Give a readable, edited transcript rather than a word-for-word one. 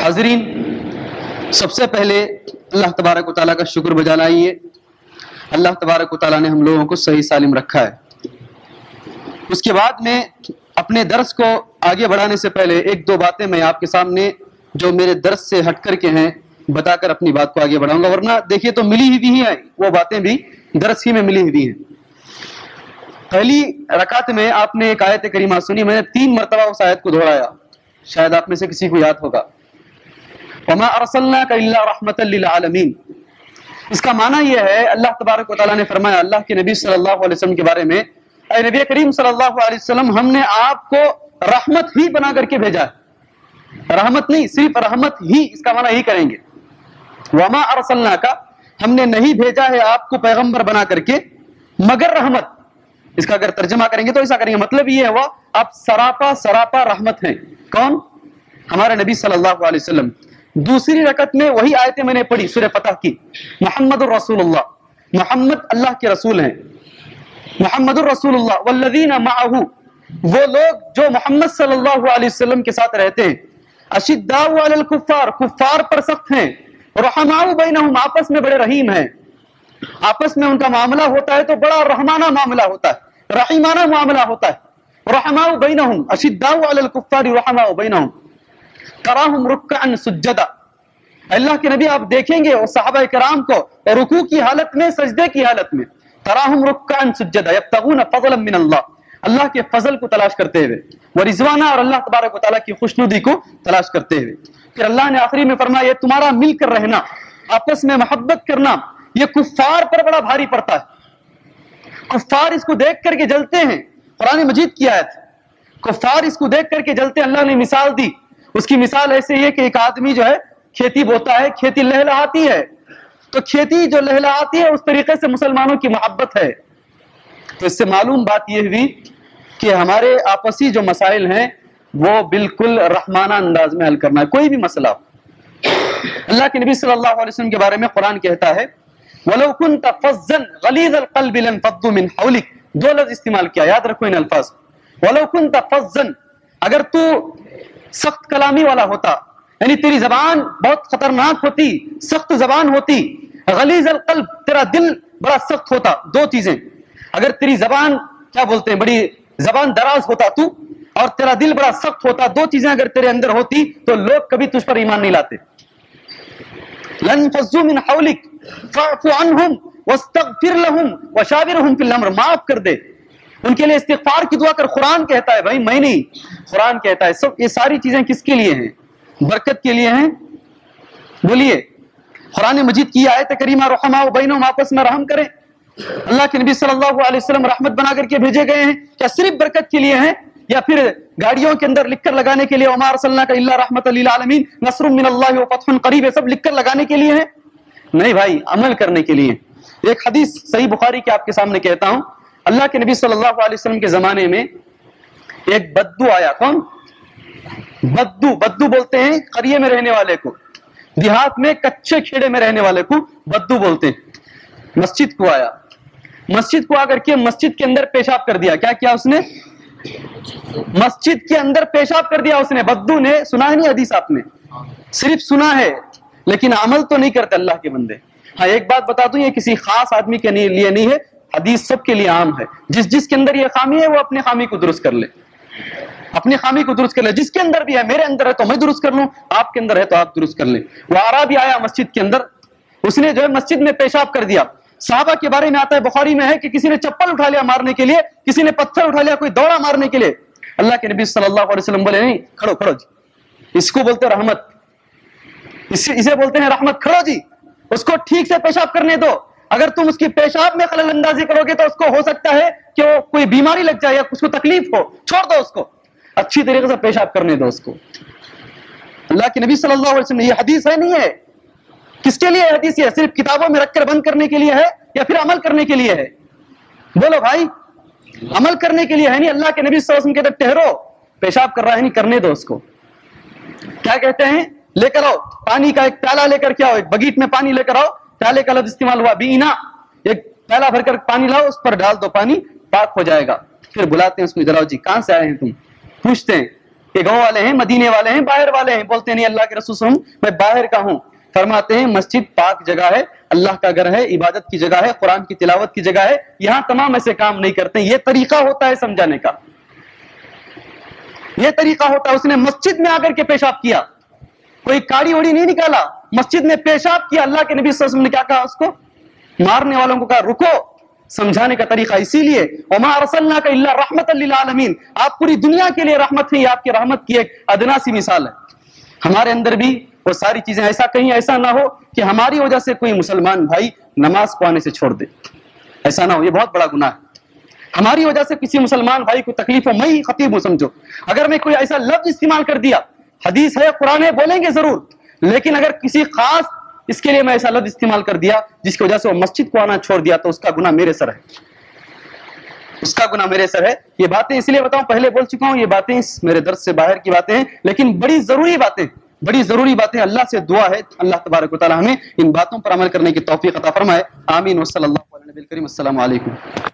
حاضرین، سب سے پہلے اللہ تبارک و تعالیٰ کا شکر بجا لائیے۔ اللہ تبارک و تعالیٰ نے ہم لوگوں کو صحیح سالم رکھا ہے۔ اس کے بعد میں اپنے درس کو آگے بڑھانے سے پہلے ایک دو باتیں میں آپ کے سامنے جو میرے درس سے ہٹ کر کے ہیں بتا کر اپنی بات کو آگے بڑھاؤں گا، ورنہ دیکھیے تو ملی ہوئی ہیں وہ باتیں بھی درس ہی میں ملی ہوئی ہیں۔ پہلی رکعت میں آپ نے ایک آیت کریمہ سنی، میں نے 3 مرتبہ اس آیت کو دہرایا، شاید آپ میں سے کسی کو یاد ہوگا، وَمَا أَرْسَلْنَاكَ إِلَّا رَحْمَةً لِّلْعَالَمِينَ۔ اس کا معنی یہ ہے، اللہ تبارک و تعالیٰ نے فرمایا اللہ کے نبی صلی اللہ علیہ وسلم کے بارے میں، اے نبی کریم صلی اللہ علیہ وسلم، ہم نے آپ کو رحمت ہی بنا کر کے بھیجا ہے۔ رحمت نہیں، صرف رحمت ہی، اس کا معنی ہی کریں گے۔ وَمَا أَرْسَلْنَاكَ، ہم نے نہیں بھیجا ہے آپ کو پیغمبر بنا کر کے مگر رحمت۔ اس کا اگر ترجمہ کریں گے تو ایسا کریں گے، مطلب یہ ہوا آپ سراپا رحمت ہیں۔ کون؟ ہمارے نبی صلی اللہ علیہ وسلم۔ دوسری رکعت میں وہی آیتیں میں نے پڑھی سورہ فتح کی، محمد الرسول اللہ، محمد اللہ کے رسول ہیں، محمد الرسول اللہ والذین معہ، وہ لوگ جو محمد صلی اللہ علیہ وسلم کے ساتھ رہتے ہیں، اشداء علی الکفار، کفار پر سخت ہیں، رحماء بینہم، آپس میں بڑے رحیم ہیں، آپس میں ان کا معاملہ ہوتا ہے تو بڑا رحمانہ معاملہ ہوتا ہے، رحیمانہ معاملہ ہوتا ہے۔ رحماء بینہم، اشداء علی الکفار رحماء بینہم، تراہم رکعا سجدا، اللہ کے نبی آپ دیکھیں گے اور صحابہ کرام کو رکوع کی حالت میں، سجدے کی حالت میں، تراہم رکعا سجدا یبتغون فضلا من اللہ، اللہ کے فضل کو تلاش کرتے ہوئے، ورضوانہ، اور اللہ تبارک و تعالیٰ کی خوشنودی کو تلاش کرتے ہوئے۔ پھر اللہ نے آخری میں فرمایا یہ تمہارا مل کر رہنا، آپس میں محبت کرنا، یہ کفار پر بڑا بھاری پڑتا ہے۔ کفار اس کو دیکھ کر کے جلتے ہیں، قرآن مجید کی آیت، کفار اس کو دیکھ کر کے جلتے ہیں۔ اللہ نے مثال دی، اس کی مثال ایسے ہی ہے کہ ایک آدمی جو ہے کھیتی بوتا ہے، کھیتی لہلہاتی ہے، تو کھیتی جو لہلہاتی ہے اس طریقے سے مسلمانوں کی محبت ہے۔ تو اس سے معلوم بات یہ ہوئی کہ ہمارے آپسی جو مسائل ہیں وہ بالکل رحمانہ انداز میں حل کرنا ہے، کوئی بھی مسئلہ ہو۔ اللہ کے نبی صلی اللہ علیہ وسلم کے بارے میں قرآن کہتا ہے وَلَوْ كُنْتَ فَظًّا غَلِيظَ الْقَلْبِ لَانفَضُّوا مِنْ حَوْلِكَ، 2 لفظ استعمال کیا، یاد رکھو ان الفاظ۔ وَلَوْ كُنْتَ فَظًّا، اگر تو سخت کلامی والا ہوتا، یعنی تیری زبان بہت خطرناک ہوتی، سخت زبان ہوتی، غلیظ القلب، تیرا دل بڑا سخت ہوتا، 2 چیزیں، اگر تیری زبان کیا بولتے ہیں بڑی زبان دراز ہوتا تو، اور تیرا دل بڑا سخت ہوتا، 2 چیزیں اگر تیرے اندر ہوتی تو لوگ کبھی تجھ پر ایمان نہیں لاتے۔ لَنْفَضُّوا مِنْ حَوْلِكَ فَاعْفُ عَنْهُمْ وَاسْتَغْفِرْ لَهُمْ وَشَاوِرْهُمْ فِي الْأَمْرِ، معاف کر دے، ان کے لیے استغفار کی دعا کر۔ قرآن کہتا ہے، بھائی میں نہیں، قرآن کہتا ہے۔ سب یہ ساری چیزیں کس کے لیے ہیں؟ برکت کے لیے ہیں۔ بولیے، قرآن مجید کی آیت کریمہ رحماء بینہم، آپس میں رحم کریں۔ اللہ کے نبی صلی اللہ علیہ وسلم رحمت بنا کر کے بھیجے گئے ہیں، کیا صرف برکت کے لیے ہیں یا پھر گاڑیوں کے اندر لکھ کر لگانے کے لیے وما ارسلناک الا رحمۃ للعالمین نصر من اللہ وفتح قریب، یہ سب لکھ کر لگانے کے لیے ہیں؟ نہیں بھائی، عمل کرنے کے لیے۔ ایک حدیث صحیح بخاری کے آپ کے سامنے کہتا ہوں، اللہ کے نبی صلی اللہ علیہ وسلم کے زمانے میں ایک بدو آیا۔ کون؟ بدو بولتے ہیں قریے میں رہنے والے کو، دیہات میں کچے کھیڑے میں رہنے والے کو بدو بولتے ہیں۔ مسجد کو آیا، مسجد کو آ کر کے مسجد کے اندر پیشاب کر دیا۔ کیا کیا اس نے؟ مسجد کے اندر پیشاب کر دیا اس نے۔ بدو نے، سنا ہے نہیں حدیث آپ نے؟ صرف سنا ہے لیکن عمل تو نہیں کرتے اللہ کے بندے۔ ہاں ایک بات بتا دوں، یہ کسی خاص آدمی کے لیے نہیں ہے، حدیث سب کے لیے عام ہے۔ جس کے اندر یہ خامی ہے وہ اپنے خامی کو درست کر لے، اپنی خامی کو درست کر لے۔ جس کے اندر بھی ہے، میرے اندر ہے تو میں درست کر لوں، آپ کے اندر ہے تو آپ درست کر لیں۔ وہ اعرابی آیا مسجد کے اندر، اس نے جو ہے مسجد میں پیشاب کر دیا۔ صحابہ کے بارے میں آتا ہے، بخاری میں ہے کہ کسی نے چپل اٹھا لیا مارنے کے لیے، کسی نے پتھر اٹھا لیا، کوئی دوڑا مارنے کے لیے۔ اللہ کے نبی صلی اللہ علیہ وسلم بولے نہیں، کھڑو جی، اس کو بولتے رحمت، اسے بولتے ہیں رحمت، کھڑو جی، اس کو ٹھیک سے پیشاب کرنے دو۔ اگر تم اس کی پیشاب میں خلل اندازی کرو گے تو اس کو ہو سکتا ہے کہ وہ کوئی بیماری لگ جائے یا اس کو تکلیف ہو، چھوڑ دو اس کو، اچھی طریقے سے پیشاب کرنے دو اس کو۔ اللہ کے نبی صلی اللہ علیہ وسلم، یہ حدیث ہے نہیں ہے، کس کے لیے حدیث ہے؟ صرف کتابوں میں رکھ کر بند کرنے کے لیے ہے یا پھر عمل کرنے کے لیے ہے؟ بولو بھائی، عمل کرنے کے لیے ہے نہیں۔ اللہ کے نبی صلی اللہ علیہ وسلم کہتے ٹھہرو، پیشاب کر رہا ہے نہیں، کرنے دو اس کو۔ کیا کہتے ہیں؟ لے کر آؤ پانی کا ایک پیالہ، لے کر کے آؤ، ایک بگیٹ میں پانی لے کر آؤ، پیالے کا لفظ استعمال ہوا، بینا، ایک پیالہ بھر کر پانی لاؤ، اس پر ڈال دو، پانی پاک ہو جائے گا۔ پھر بلاتے ہیں اس کو، ادھر آؤ جی، کہاں سے آئے ہیں تم؟ پوچھتے ہیں یہ گاؤں والے ہیں، مدینے والے ہیں، باہر والے ہیں، بولتے نہیں اللہ کے رسول صلی اللہ علیہ وسلم میں باہر کا ہوں. فرماتے ہیں مسجد پاک جگہ ہے، اللہ کا گھر ہے، عبادت کی جگہ ہے، قرآن کی تلاوت کی جگہ ہے، یہاں تمام ایسے کام نہیں کرتے. یہ طریقہ ہوتا ہے سمجھانے کا، یہ طریقہ ہوتا ہے. اس نے مسجد میں آ کر کے پیشاب کیا، کوئی کاڑی وڑی نہیں نکالا، مسجد میں پیشاب کیا. اللہ کے نبی صلی اللہ علیہ وسلم نے کیا کہا اس کو؟ مارنے والوں کو کہا رکو. سمجھانے کا طریقہ اسی لیے وما ارسلناک الا رحمتا للعالمین، آپ پوری دنیا کے لیے رحمت ہیں. یہ آپ کی رحمت کی ایک ادنا سی مثال ہے. ہمارے اندر بھی وہ ساری چیزیں، ایسا کہیں ایسا نہ ہو کہ ہماری وجہ سے کوئی مسلمان بھائی نماز کو آنے سے چھوڑ دے. ایسا نہ ہو، یہ بہت بڑا گناہ ہے. ہماری وجہ سے کسی مسلمان بھائی کو تکلیف ہو، میں ہی خطیب ہوں سمجھو، اگر میں کوئی ایسا لفظ استعمال کر دیا، حدیث ہے قرآن ہے بولیں گے ضرور، لیکن اگر کسی خاص اس کے لیے میں ایسا لفظ استعمال کر دیا جس کی وجہ سے وہ مسجد کو آنا چھوڑ دیا تو اس کا گناہ میرے سر ہے، اس کا گناہ میرے سر ہے. یہ باتیں اس لیے بتاؤں، پہلے بول چکا ہوں، یہ باتیں میرے درس سے باہر کی باتیں ہیں، لیکن بڑی ضروری باتیں، بڑی ضروری باتیں. اللہ سے دعا ہے اللہ تبارک و تعالی ہمیں ان باتوں پر عمل کرنے کی توفیق عطا فرمائے. آمین. وصلی اللہ علیہ وسلم. السلام علیکم.